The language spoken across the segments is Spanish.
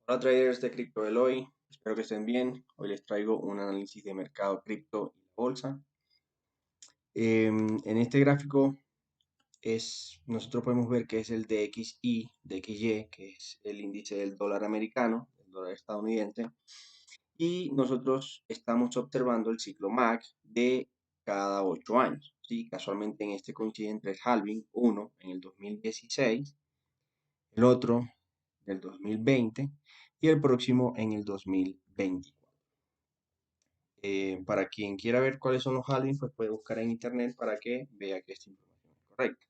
Hola traders de Cripto Eloy, espero que estén bien. Hoy les traigo un análisis de mercado cripto y la bolsa. En este gráfico nosotros podemos ver que es el DXY, que es el índice del dólar americano, el dólar estadounidense, y nosotros estamos observando el ciclo MAC de cada 8 años. ¿Sí? Casualmente en este coinciden tres halving, uno en el 2016, el otro del 2020 y el próximo en el 2024. Para quien quiera ver cuáles son los halvings, pues puede buscar en internet para que vea que esta información es correcta.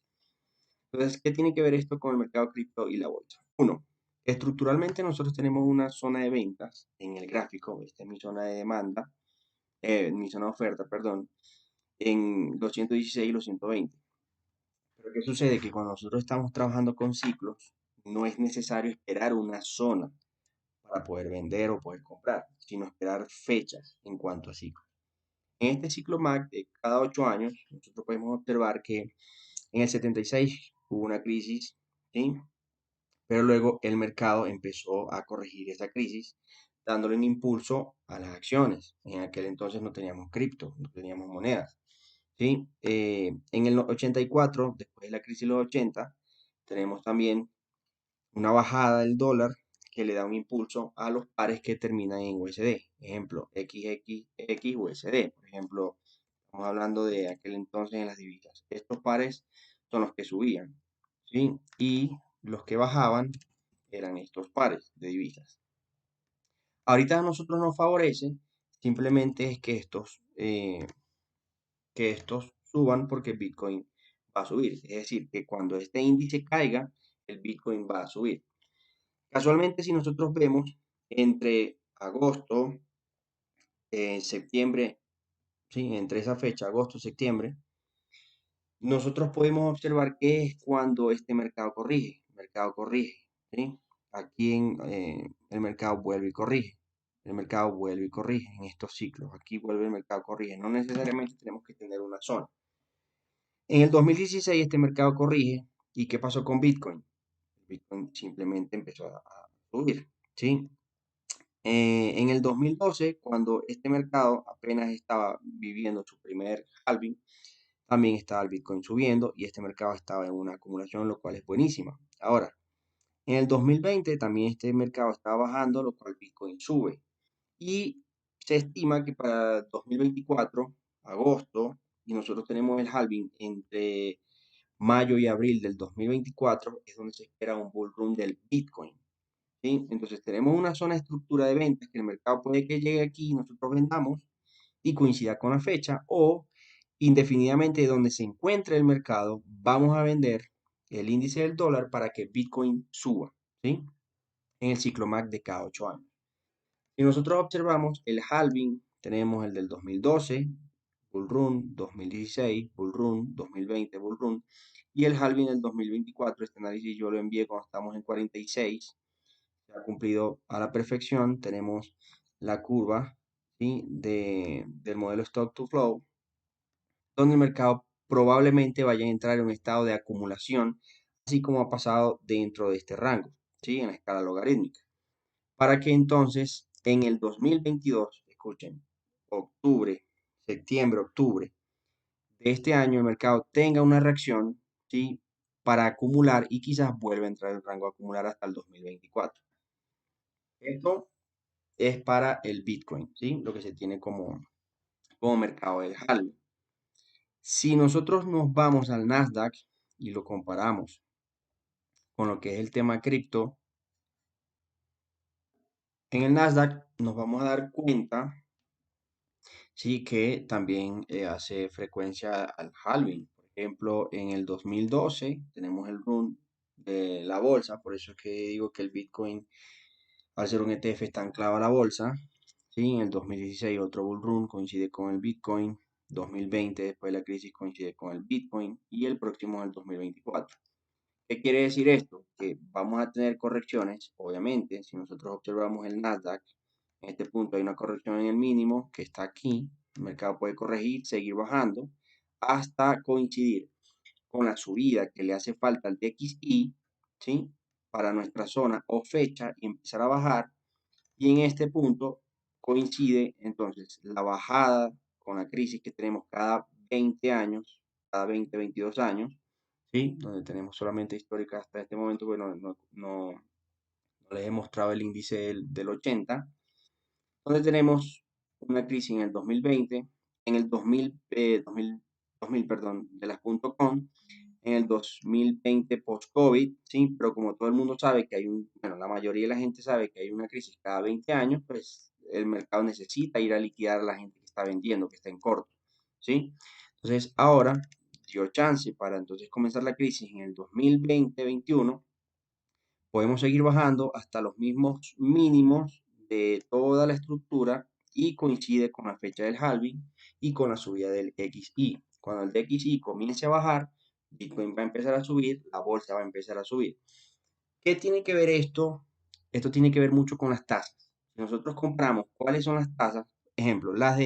Entonces, ¿qué tiene que ver esto con el mercado cripto y la bolsa? Uno, estructuralmente nosotros tenemos una zona de ventas en el gráfico, esta es mi zona de demanda, mi zona de oferta, perdón, en los 116 y los 120. Pero ¿qué sucede? Que cuando nosotros estamos trabajando con ciclos, no es necesario esperar una zona para poder vender o poder comprar, sino esperar fechas en cuanto a ciclos. En este ciclo MAC de cada 8 años, nosotros podemos observar que en el 76 hubo una crisis, ¿sí? Pero luego el mercado empezó a corregir esa crisis, dándole un impulso a las acciones. En aquel entonces no teníamos cripto, no teníamos monedas, ¿sí? En el 84, después de la crisis de los 80, tenemos también una bajada del dólar que le da un impulso a los pares que terminan en USD. Ejemplo, XXX USD. Por ejemplo, estamos hablando de aquel entonces en las divisas. Estos pares son los que subían, ¿sí? Y los que bajaban eran estos pares de divisas. Ahorita a nosotros nos favorece simplemente es que estos suban porque Bitcoin va a subir. Es decir, que cuando este índice caiga, el Bitcoin va a subir. Casualmente, si nosotros vemos entre agosto, septiembre, ¿sí? Entre esa fecha, agosto, septiembre, nosotros podemos observar que es cuando este mercado corrige, ¿sí? Aquí el mercado vuelve y corrige, el mercado vuelve y corrige en estos ciclos, aquí vuelve el mercado corrige, no necesariamente tenemos que tener una zona. En el 2016 este mercado corrige, ¿y qué pasó con Bitcoin? Bitcoin simplemente empezó a subir, ¿sí? En el 2012, cuando este mercado apenas estaba viviendo su primer halving, también estaba el Bitcoin subiendo y este mercado estaba en una acumulación, lo cual es buenísima. Ahora, en el 2020 también este mercado estaba bajando, lo cual Bitcoin sube. Y se estima que para 2024, agosto, y nosotros tenemos el halving entre mayo y abril del 2024, es donde se espera un bull run del Bitcoin. ¿Sí? Entonces tenemos una zona de estructura de ventas que el mercado puede que llegue aquí y nosotros vendamos y coincida con la fecha, o indefinidamente donde se encuentre el mercado, vamos a vender el índice del dólar para que Bitcoin suba, ¿sí? En el ciclo MAC de cada 8 años. Si nosotros observamos el halving, tenemos el del 2012, Bull Run, 2016, Bull Run, 2020, Bull Run, y el halving del 2024, este análisis yo lo envié cuando estamos en 46, se ha cumplido a la perfección, tenemos la curva, ¿sí? Del modelo Stock to Flow, donde el mercado probablemente vaya a entrar en un estado de acumulación, así como ha pasado dentro de este rango, ¿sí? En la escala logarítmica. Para que entonces en el 2022, escuchen, octubre, septiembre, octubre de este año, el mercado tenga una reacción, ¿sí? Para acumular y quizás vuelva a entrar en el rango de acumular hasta el 2024. Esto es para el Bitcoin, ¿sí? Lo que se tiene como mercado del halving. Si nosotros nos vamos al Nasdaq y lo comparamos con lo que es el tema cripto, en el Nasdaq nos vamos a dar cuenta, sí, que también hace frecuencia al halving. Por ejemplo, en el 2012 tenemos el run de la bolsa, por eso es que digo que el Bitcoin, al ser un ETF, está anclado a la bolsa. Sí, en el 2016 otro bull run coincide con el Bitcoin, 2020 después de la crisis coincide con el Bitcoin y el próximo es el 2024. ¿Qué quiere decir esto? Que vamos a tener correcciones, obviamente, si nosotros observamos el Nasdaq, en este punto hay una corrección en el mínimo que está aquí, el mercado puede corregir, seguir bajando, hasta coincidir con la subida que le hace falta al DXY, ¿sí? para nuestra zona o fecha y empezar a bajar. Y en este punto coincide entonces la bajada con la crisis que tenemos cada 20 años, cada 20, 22 años, ¿sí? Donde tenemos solamente histórica hasta este momento, bueno, no les he mostrado el índice del 80, donde tenemos una crisis en el 2020, en el 2000, perdón, de las .com, en el 2020 post-COVID, ¿sí? Pero como todo el mundo sabe que bueno, la mayoría de la gente sabe que hay una crisis cada 20 años, pues el mercado necesita ir a liquidar a la gente que está vendiendo, que está en corto, ¿sí? Entonces ahora dio chance para entonces comenzar la crisis en el 2020-21. Podemos seguir bajando hasta los mismos mínimos de toda la estructura y coincide con la fecha del halving y con la subida del XY. Cuando el DXY comience a bajar, Bitcoin va a empezar a subir, la bolsa va a empezar a subir. ¿Qué tiene que ver esto? Esto tiene que ver mucho con las tasas. Si nosotros compramos, ¿cuáles son las tasas? Ejemplo, las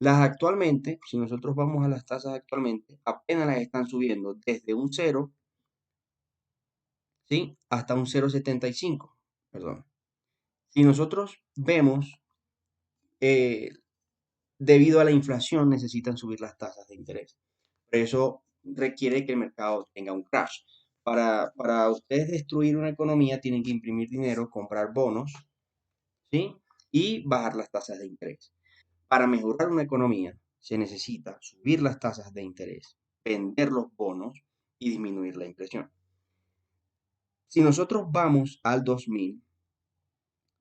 actualmente, si nosotros vamos a las tasas actualmente, apenas las están subiendo desde un 0, ¿sí? Hasta un 0,75, perdón. Si nosotros vemos, eh, debido a la inflación necesitan subir las tasas de interés. Por eso requiere que el mercado tenga un crash. Para ustedes destruir una economía tienen que imprimir dinero, comprar bonos, ¿sí? Y bajar las tasas de interés. Para mejorar una economía se necesita subir las tasas de interés, vender los bonos y disminuir la impresión. Si nosotros vamos al 2000,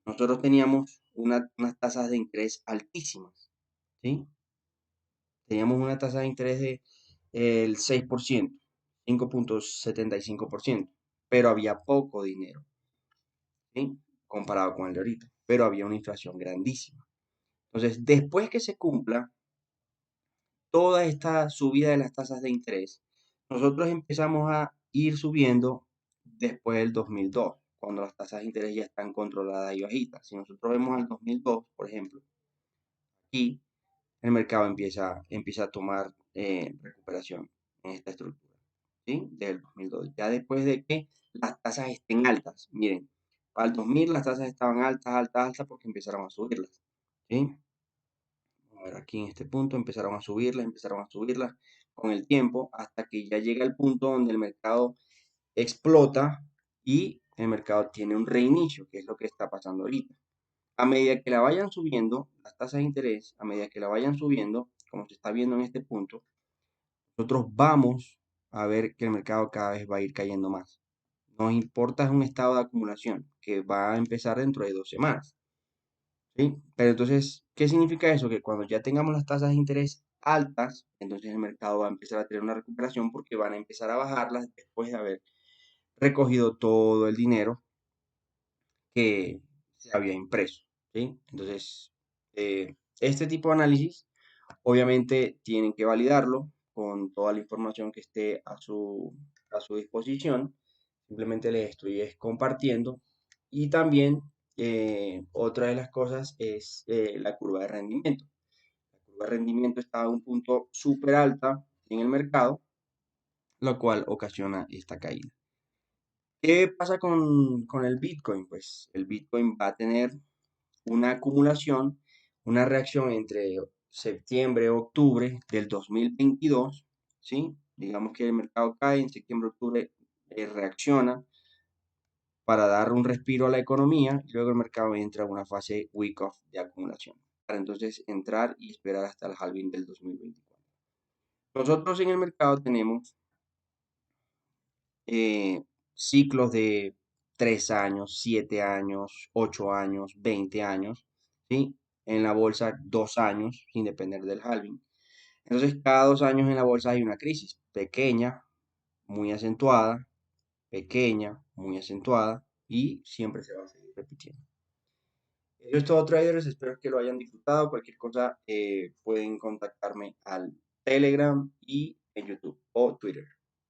nosotros teníamos unas tasas de interés altísimas, ¿sí? Teníamos una tasa de interés de el 6%, 5,75%, pero había poco dinero, ¿sí? Comparado con el de ahorita, pero había una inflación grandísima. Entonces, después que se cumpla toda esta subida de las tasas de interés, nosotros empezamos a ir subiendo después del 2002, cuando las tasas de interés ya están controladas y bajitas. Si nosotros vemos al 2002, por ejemplo, aquí el mercado empieza a tomar recuperación en esta estructura, ¿sí? Del 2002. Ya después de que las tasas estén altas. Miren, para el 2000 las tasas estaban altas, altas, altas porque empezaron a subirlas, ¿sí? A ver, aquí en este punto empezaron a subirlas con el tiempo hasta que ya llega el punto donde el mercado explota y el mercado tiene un reinicio, que es lo que está pasando ahorita. A medida que la vayan subiendo, las tasas de interés, a medida que la vayan subiendo, como se está viendo en este punto, nosotros vamos a ver que el mercado cada vez va a ir cayendo más. Nos importa es un estado de acumulación que va a empezar dentro de 2 semanas, ¿sí? Pero entonces, ¿qué significa eso? Que cuando ya tengamos las tasas de interés altas, entonces el mercado va a empezar a tener una recuperación porque van a empezar a bajarlas después de haber recogido todo el dinero que se había impreso, ¿sí? Entonces, este tipo de análisis, obviamente, tienen que validarlo con toda la información que esté a su disposición. Simplemente les estoy compartiendo. Y también, otra de las cosas es la curva de rendimiento. La curva de rendimiento está a un punto súper alta en el mercado, lo cual ocasiona esta caída. ¿Qué pasa con el Bitcoin? Pues el Bitcoin va a tener una acumulación, una reacción entre septiembre, octubre del 2022, ¿sí? Digamos que el mercado cae en septiembre, octubre, reacciona para dar un respiro a la economía y luego el mercado entra en una fase week off de acumulación, para entonces entrar y esperar hasta el halving del 2024. Nosotros en el mercado tenemos eh, ciclos de 3 años, 7 años, 8 años, 20 años, ¿sí? En la bolsa 2 años, sin depender del halving. Entonces, cada 2 años en la bolsa hay una crisis pequeña, muy acentuada, pequeña, muy acentuada, y siempre se va a seguir repitiendo. Eso es todo, traders. Espero que lo hayan disfrutado. Cualquier cosa pueden contactarme al Telegram y en YouTube o Twitter.